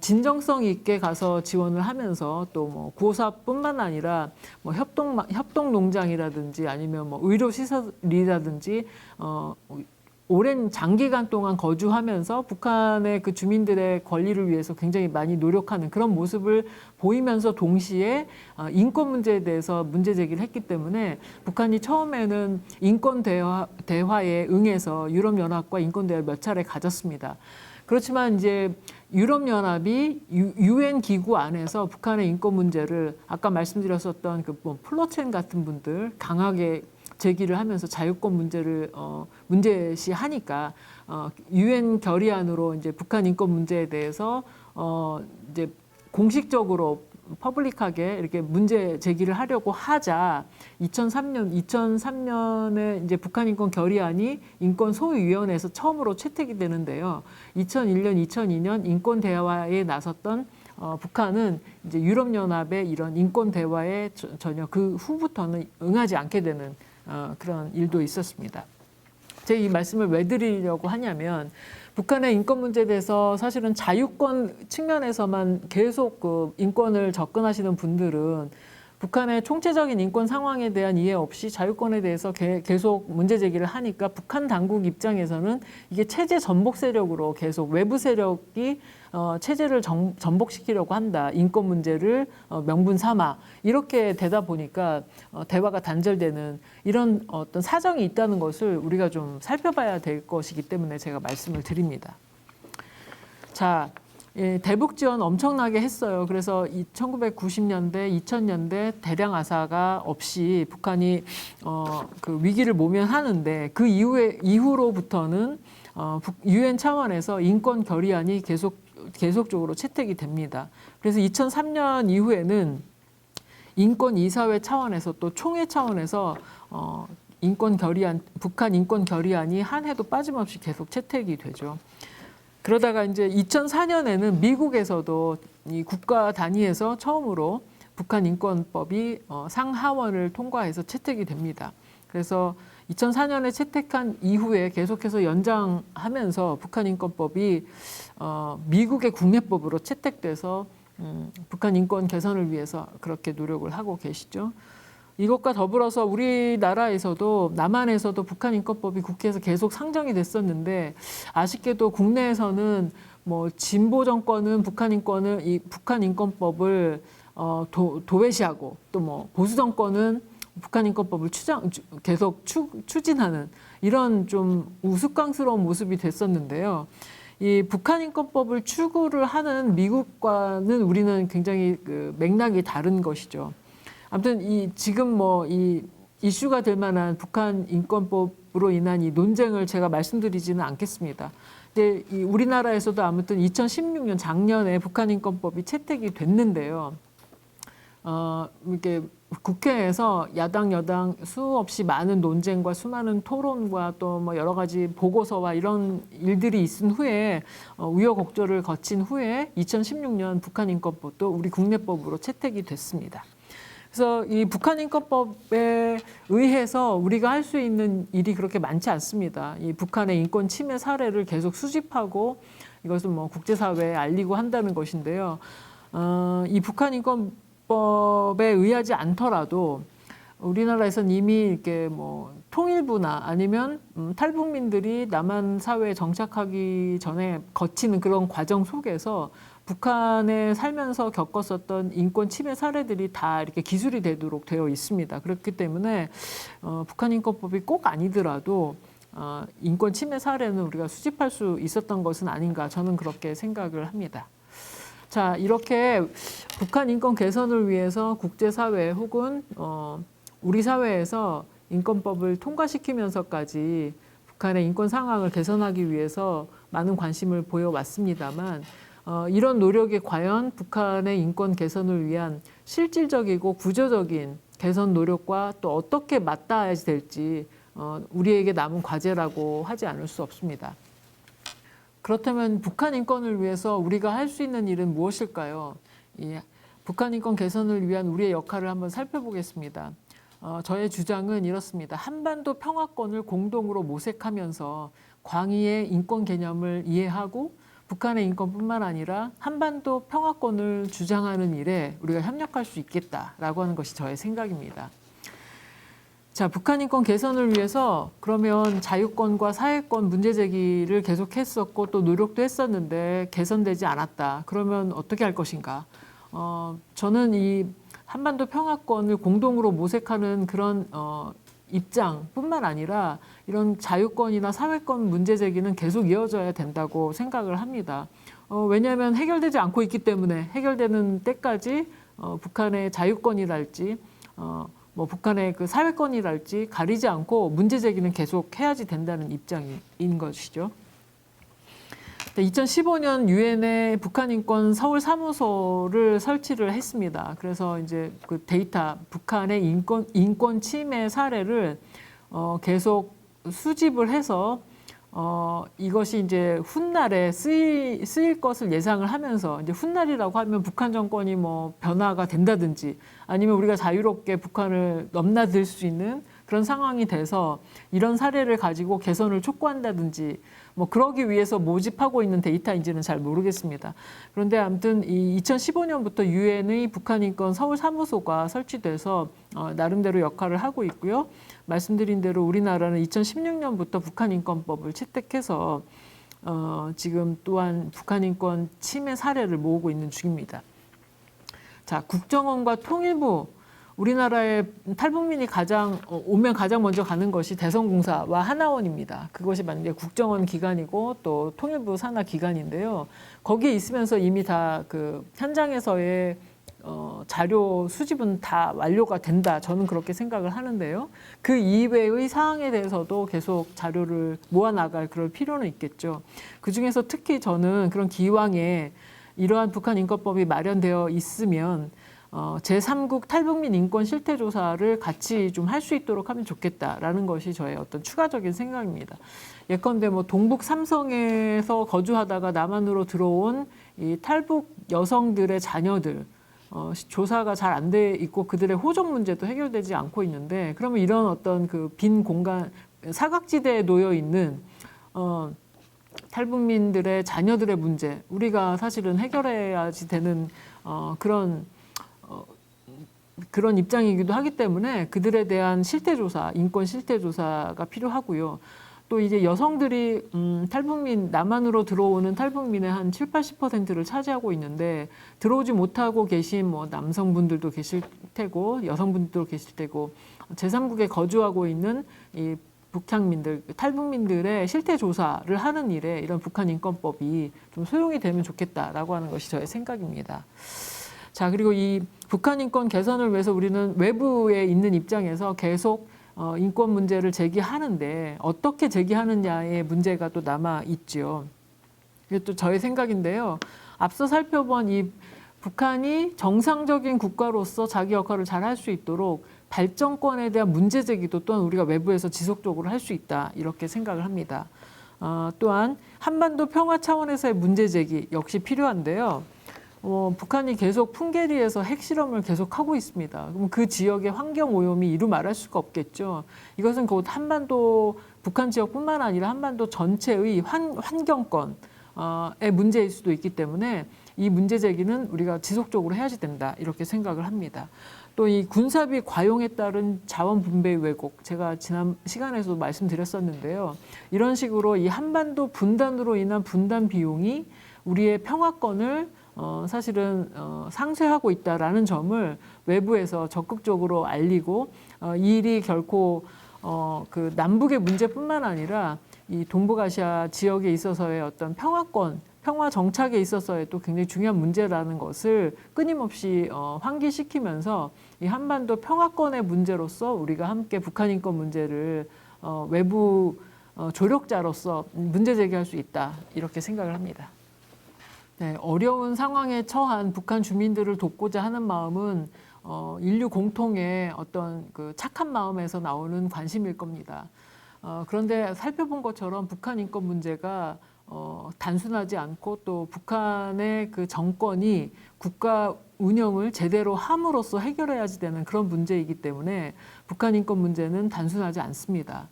진정성 있게 가서 지원을 하면서 또 구호사뿐만 아니라 협동농장이라든지 아니면 의료시설이라든지 오랜 장기간 동안 거주하면서 북한의 그 주민들의 권리를 위해서 굉장히 많이 노력하는 그런 모습을 보이면서 동시에 인권 문제에 대해서 문제 제기를 했기 때문에 북한이 처음에는 인권 대화에 응해서 유럽연합과 인권 대화를 몇 차례 가졌습니다. 그렇지만 이제 유럽연합이 유엔 기구 안에서 북한의 인권 문제를 아까 말씀드렸었던 그 플러첸 같은 분들 강하게 제기를 하면서 자유권 문제를 문제시하니까 유엔 결의안으로 이제 북한 인권 문제에 대해서 이제 공식적으로 퍼블릭하게 이렇게 문제 제기를 하려고 하자 2003년에 이제 북한 인권 결의안이 인권 소위위원회에서 처음으로 채택이 되는데요. 2001년, 2002년 인권 대화에 나섰던 북한은 이제 유럽연합의 이런 인권 대화에 전혀 그 후부터는 응하지 않게 되는 그런 일도 있었습니다. 제가 이 말씀을 왜 드리려고 하냐면 북한의 인권 문제에 대해서 사실은 자유권 측면에서만 계속 그 인권을 접근하시는 분들은 북한의 총체적인 인권 상황에 대한 이해 없이 자유권에 대해서 계속 문제 제기를 하니까 북한 당국 입장에서는 이게 체제 전복 세력으로 계속 외부 세력이 체제를 전복시키려고 한다. 인권 문제를 명분 삼아 이렇게 되다 보니까 대화가 단절되는 이런 어떤 사정이 있다는 것을 우리가 좀 살펴봐야 될 것이기 때문에 제가 말씀을 드립니다. 자, 예, 대북 지원 엄청나게 했어요. 그래서 1990년대, 2000년대 대량 아사가 없이 북한이 그 위기를 모면하는데 그 이후로부터는 유엔 차원에서 인권 결의안이 계속적으로 채택이 됩니다. 그래서 2003년 이후에는 인권 이사회 차원에서 또 총회 차원에서 인권 결의안, 북한 인권 결의안이 한 해도 빠짐없이 계속 채택이 되죠. 그러다가 이제 2004년에는 미국에서도 이 국가 단위에서 처음으로 북한 인권법이 상하원을 통과해서 채택이 됩니다. 그래서 2004년에 채택한 이후에 계속해서 연장하면서 북한 인권법이 미국의 국내법으로 채택돼서 북한 인권 개선을 위해서 그렇게 노력을 하고 계시죠. 이것과 더불어서 우리나라에서도 남한에서도 북한 인권법이 국회에서 계속 상정이 됐었는데 아쉽게도 국내에서는 뭐 진보 정권은 북한 인권법을 도외시하고 또 뭐 보수 정권은 북한 인권법을 계속 추진하는 이런 좀 우스꽝스러운 모습이 됐었는데요. 이 북한 인권법을 추구를 하는 미국과는 우리는 굉장히 그 맥락이 다른 것이죠. 아무튼 지금 뭐 이 이슈가 될 만한 북한 인권법으로 인한 이 논쟁을 제가 말씀드리지는 않겠습니다. 근데 이 우리나라에서도 아무튼 2016년 작년에 북한 인권법이 채택이 됐는데요. 이렇게 국회에서 야당 여당 수없이 많은 논쟁과 수많은 토론과 또 뭐 여러 가지 보고서와 이런 일들이 있은 후에 우여곡절을 거친 후에 2016년 북한 인권법도 우리 국내법으로 채택이 됐습니다. 그래서 이 북한 인권법에 의해서 우리가 할 수 있는 일이 그렇게 많지 않습니다. 이 북한의 인권 침해 사례를 계속 수집하고 이것을 뭐 국제사회에 알리고 한다는 것인데요. 이 북한 인권법에 의하지 않더라도 우리나라에서는 이미 이렇게 뭐 통일부나 아니면 탈북민들이 남한 사회에 정착하기 전에 거치는 그런 과정 속에서 북한에 살면서 겪었었던 인권 침해 사례들이 다 이렇게 기술이 되도록 되어 있습니다. 그렇기 때문에 북한 인권법이 꼭 아니더라도 인권 침해 사례는 우리가 수집할 수 있었던 것은 아닌가 저는 그렇게 생각을 합니다. 자, 이렇게 북한 인권 개선을 위해서 국제사회 혹은 우리 사회에서 인권법을 통과시키면서까지 북한의 인권 상황을 개선하기 위해서 많은 관심을 보여왔습니다만 이런 노력이 과연 북한의 인권 개선을 위한 실질적이고 구조적인 개선 노력과 또 어떻게 맞닿아야 될지 우리에게 남은 과제라고 하지 않을 수 없습니다. 그렇다면 북한 인권을 위해서 우리가 할 수 있는 일은 무엇일까요? 북한 인권 개선을 위한 우리의 역할을 한번 살펴보겠습니다. 저의 주장은 이렇습니다. 한반도 평화권을 공동으로 모색하면서 광의의 인권 개념을 이해하고 북한의 인권뿐만 아니라 한반도 평화권을 주장하는 일에 우리가 협력할 수 있겠다라고 하는 것이 저의 생각입니다. 자, 북한 인권 개선을 위해서 그러면 자유권과 사회권 문제 제기를 계속했었고 또 노력도 했었는데 개선되지 않았다. 그러면 어떻게 할 것인가? 저는 이 한반도 평화권을 공동으로 모색하는 그런 입장뿐만 아니라 이런 자유권이나 사회권 문제 제기는 계속 이어져야 된다고 생각을 합니다. 왜냐하면 해결되지 않고 있기 때문에 해결되는 때까지 북한의 자유권이랄지 뭐 북한의 그 사회권이랄지 가리지 않고 문제 제기는 계속 해야지 된다는 입장인 것이죠. 2015년 유엔의 북한 인권 서울 사무소를 설치를 했습니다. 그래서 이제 그 데이터 북한의 인권 침해 사례를 계속 수집을 해서 이것이 이제 훗날에 쓰일 것을 예상을 하면서 이제 훗날이라고 하면 북한 정권이 뭐 변화가 된다든지 아니면 우리가 자유롭게 북한을 넘나들 수 있는 그런 상황이 돼서 이런 사례를 가지고 개선을 촉구한다든지 뭐 그러기 위해서 모집하고 있는 데이터인지는 잘 모르겠습니다. 그런데 아무튼 이 2015년부터 유엔의 북한 인권 서울 사무소가 설치돼서 나름대로 역할을 하고 있고요. 말씀드린 대로 우리나라는 2016년부터 북한 인권법을 채택해서 지금 또한 북한 인권 침해 사례를 모으고 있는 중입니다. 자, 국정원과 통일부, 우리나라의 탈북민이 오면 가장 먼저 가는 것이 대성공사와 하나원입니다. 그것이 만약에 국정원 기관이고 또 통일부 산하 기관인데요. 거기에 있으면서 이미 다 그 현장에서의 자료 수집은 다 완료가 된다. 저는 그렇게 생각을 하는데요. 그 이외의 사항에 대해서도 계속 자료를 모아나갈 그럴 필요는 있겠죠. 그중에서 특히 저는 그런 기왕에 이러한 북한 인권법이 마련되어 있으면 제3국 탈북민 인권 실태조사를 같이 좀 할 수 있도록 하면 좋겠다라는 것이 저의 어떤 추가적인 생각입니다. 예컨대 뭐 동북 삼성에서 거주하다가 남한으로 들어온 이 탈북 여성들의 자녀들 조사가 잘 안 돼 있고 그들의 호적 문제도 해결되지 않고 있는데 그러면 이런 어떤 그 빈 공간 사각지대에 놓여 있는 탈북민들의 자녀들의 문제 우리가 사실은 해결해야지 되는 그런 입장이기도 하기 때문에 그들에 대한 실태조사, 인권 실태조사가 필요하고요. 또 이제 여성들이 남한으로 들어오는 탈북민의 한 7, 80%를 차지하고 있는데 들어오지 못하고 계신 뭐 남성분들도 계실 테고 여성분들도 계실 테고 제3국에 거주하고 있는 이 북향민들, 탈북민들의 실태조사를 하는 일에 이런 북한 인권법이 좀 소용이 되면 좋겠다라고 하는 것이 저의 생각입니다. 자, 그리고 이 북한 인권 개선을 위해서 우리는 외부에 있는 입장에서 계속 인권 문제를 제기하는데 어떻게 제기하느냐의 문제가 또 남아 있죠. 이게 또 저의 생각인데요. 앞서 살펴본 이 북한이 정상적인 국가로서 자기 역할을 잘 할 수 있도록 발전권에 대한 문제 제기도 또한 우리가 외부에서 지속적으로 할 수 있다 이렇게 생각을 합니다. 또한 한반도 평화 차원에서의 문제 제기 역시 필요한데요. 북한이 계속 풍계리에서 핵실험을 계속하고 있습니다. 그럼 그 지역의 환경 오염이 이루 말할 수가 없겠죠. 이것은 곧 한반도 북한 지역뿐만 아니라 한반도 전체의 환경권의 문제일 수도 있기 때문에 이 문제 제기는 우리가 지속적으로 해야지 된다 이렇게 생각을 합니다. 또 이 군사비 과용에 따른 자원 분배 왜곡 제가 지난 시간에서도 말씀드렸었는데요. 이런 식으로 이 한반도 분단으로 인한 분단 비용이 우리의 평화권을 사실은 상쇄하고 있다라는 점을 외부에서 적극적으로 알리고 이 일이 결코 그 남북의 문제뿐만 아니라 이 동북아시아 지역에 있어서의 어떤 평화권, 평화 정착에 있어서의 또 굉장히 중요한 문제라는 것을 끊임없이 환기시키면서 이 한반도 평화권의 문제로서 우리가 함께 북한 인권 문제를 외부 조력자로서 문제 제기할 수 있다 이렇게 생각을 합니다. 네, 어려운 상황에 처한 북한 주민들을 돕고자 하는 마음은 인류 공통의 어떤 그 착한 마음에서 나오는 관심일 겁니다. 그런데 살펴본 것처럼 북한 인권 문제가 단순하지 않고 또 북한의 그 정권이 국가 운영을 제대로 함으로써 해결해야지 되는 그런 문제이기 때문에 북한 인권 문제는 단순하지 않습니다.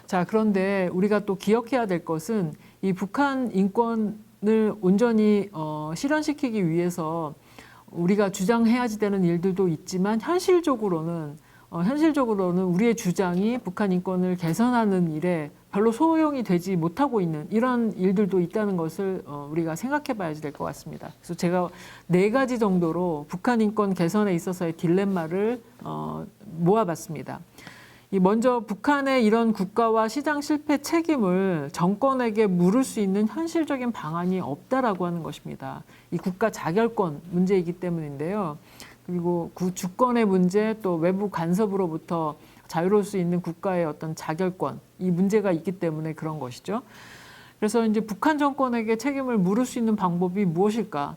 자, 그런데 우리가 또 기억해야 될 것은 이 북한 인권을 온전히 실현시키기 위해서 우리가 주장해야지 되는 일들도 있지만 현실적으로는 우리의 주장이 북한 인권을 개선하는 일에 별로 소용이 되지 못하고 있는 이런 일들도 있다는 것을 우리가 생각해 봐야지 될 것 같습니다. 그래서 제가 4가지 정도로 북한 인권 개선에 있어서의 딜레마를 모아봤습니다. 먼저 북한의 이런 국가와 시장 실패 책임을 정권에게 물을 수 있는 현실적인 방안이 없다라고 하는 것입니다. 이 국가 자결권 문제이기 때문인데요. 그리고 주권의 문제 또 외부 간섭으로부터 자유로울 수 있는 국가의 어떤 자결권 이 문제가 있기 때문에 그런 것이죠. 그래서 이제 북한 정권에게 책임을 물을 수 있는 방법이 무엇일까?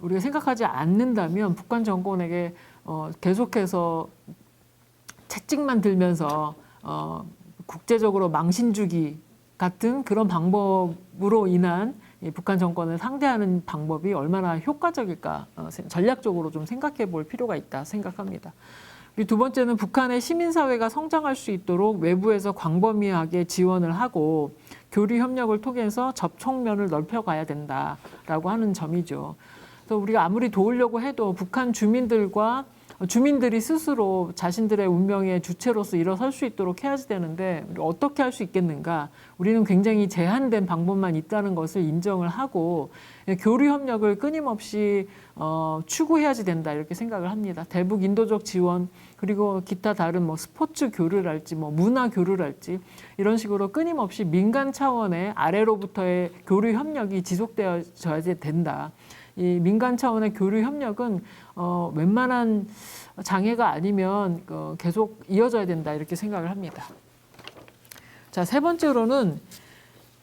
우리가 생각하지 않는다면 북한 정권에게 계속해서 채찍만 들면서 국제적으로 망신 주기 같은 그런 방법으로 인한 이 북한 정권을 상대하는 방법이 얼마나 효과적일까 전략적으로 좀 생각해 볼 필요가 있다 생각합니다. 우리 두 번째는 북한의 시민사회가 성장할 수 있도록 외부에서 광범위하게 지원을 하고 교류 협력을 통해서 접촉면을 넓혀가야 된다라고 하는 점이죠. 그래서 우리가 아무리 도우려고 해도 북한 주민들이 스스로 자신들의 운명의 주체로서 일어설 수 있도록 해야지 되는데 어떻게 할 수 있겠는가? 우리는 굉장히 제한된 방법만 있다는 것을 인정을 하고 교류 협력을 끊임없이 추구해야지 된다 이렇게 생각을 합니다. 대북 인도적 지원 그리고 기타 다른 뭐 스포츠 교류랄지 뭐 문화 교류랄지 이런 식으로 끊임없이 민간 차원의 아래로부터의 교류 협력이 지속되어져야 된다. 이 민간 차원의 교류 협력은 웬만한 장애가 아니면 계속 이어져야 된다 이렇게 생각을 합니다. 자, 세 번째로는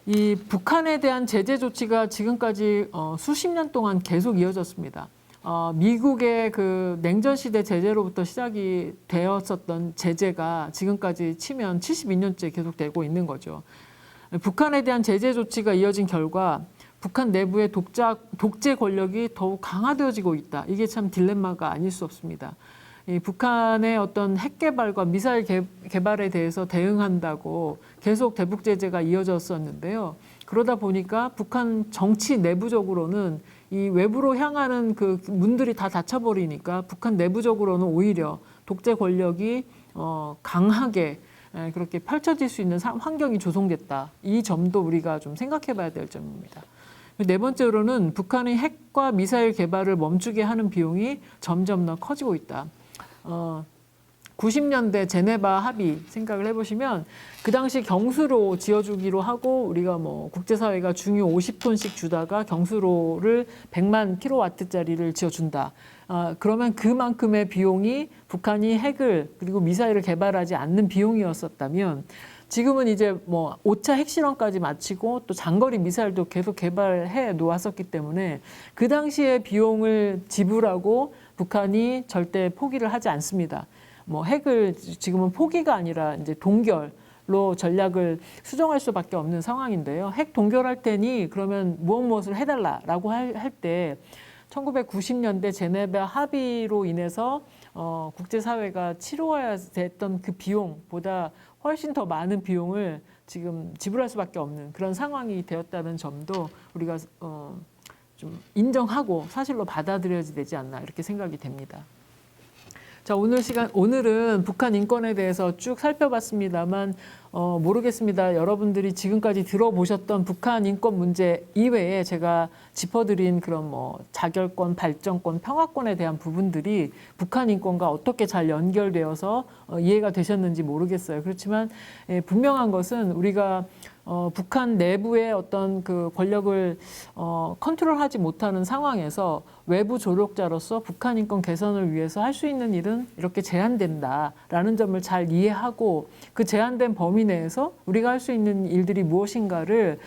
이 북한에 대한 제재 조치가 지금까지 수십 년 동안 계속 이어졌습니다. 미국의 그 냉전 시대 제재로부터 시작이 되었었던 제재가 지금까지 치면 72년째 계속되고 있는 거죠. 북한에 대한 제재 조치가 이어진 결과 북한 내부의 독재 권력이 더욱 강화되어지고 있다. 이게 참 딜레마가 아닐 수 없습니다. 이 북한의 어떤 핵 개발과 미사일 개발에 대해서 대응한다고 계속 대북 제재가 이어졌었는데요. 그러다 보니까 북한 정치 내부적으로는 이 외부로 향하는 그 문들이 다 닫혀버리니까 북한 내부적으로는 오히려 독재 권력이 강하게 그렇게 펼쳐질 수 있는 환경이 조성됐다. 이 점도 우리가 좀 생각해 봐야 될 점입니다. 네 번째로는 북한의 핵과 미사일 개발을 멈추게 하는 비용이 점점 더 커지고 있다. 90년대 제네바 합의 생각을 해보시면 그 당시 경수로 지어주기로 하고 우리가 뭐 국제사회가 중유 50톤씩 주다가 경수로를 100만 킬로와트짜리를 지어준다. 그러면 그만큼의 비용이 북한이 핵을 그리고 미사일을 개발하지 않는 비용이었었다면 지금은 이제 뭐 5차 핵실험까지 마치고 또 장거리 미사일도 계속 개발해 놓았었기 때문에 그 당시의 비용을 지불하고 북한이 절대 포기를 하지 않습니다. 뭐 핵을 지금은 포기가 아니라 이제 동결로 전략을 수정할 수밖에 없는 상황인데요. 핵 동결할 테니 그러면 무엇을 해달라라고 할 때 1990년대 제네바 합의로 인해서 국제사회가 치러야 됐던 그 비용보다 훨씬 더 많은 비용을 지금 지불할 수밖에 없는 그런 상황이 되었다는 점도 우리가 좀 인정하고 사실로 받아들여야 되지 않나 이렇게 생각이 됩니다. 자, 오늘은 북한 인권에 대해서 쭉 살펴봤습니다만 모르겠습니다. 여러분들이 지금까지 들어보셨던 북한 인권 문제 이외에 제가 짚어드린 그런 뭐 자결권, 발전권, 평화권에 대한 부분들이 북한 인권과 어떻게 잘 연결되어서 이해가 되셨는지 모르겠어요. 그렇지만 분명한 것은 우리가 북한 내부의 어떤 그 권력을 컨트롤하지 못하는 상황에서 외부 조력자로서 북한 인권 개선을 위해서 할 수 있는 일은 이렇게 제한된다라는 점을 잘 이해하고 그 제한된 범위 내에서 우리가 할 수 있는 일들이 무엇인가를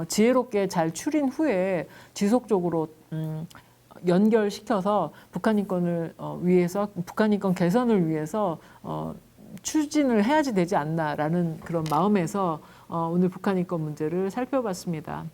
지혜롭게 잘 추린 후에 지속적으로 연결시켜서 북한 인권을 위해서 북한 인권 개선을 위해서 추진을 해야지 되지 않나라는 그런 마음에서 오늘 북한 인권 문제를 살펴봤습니다.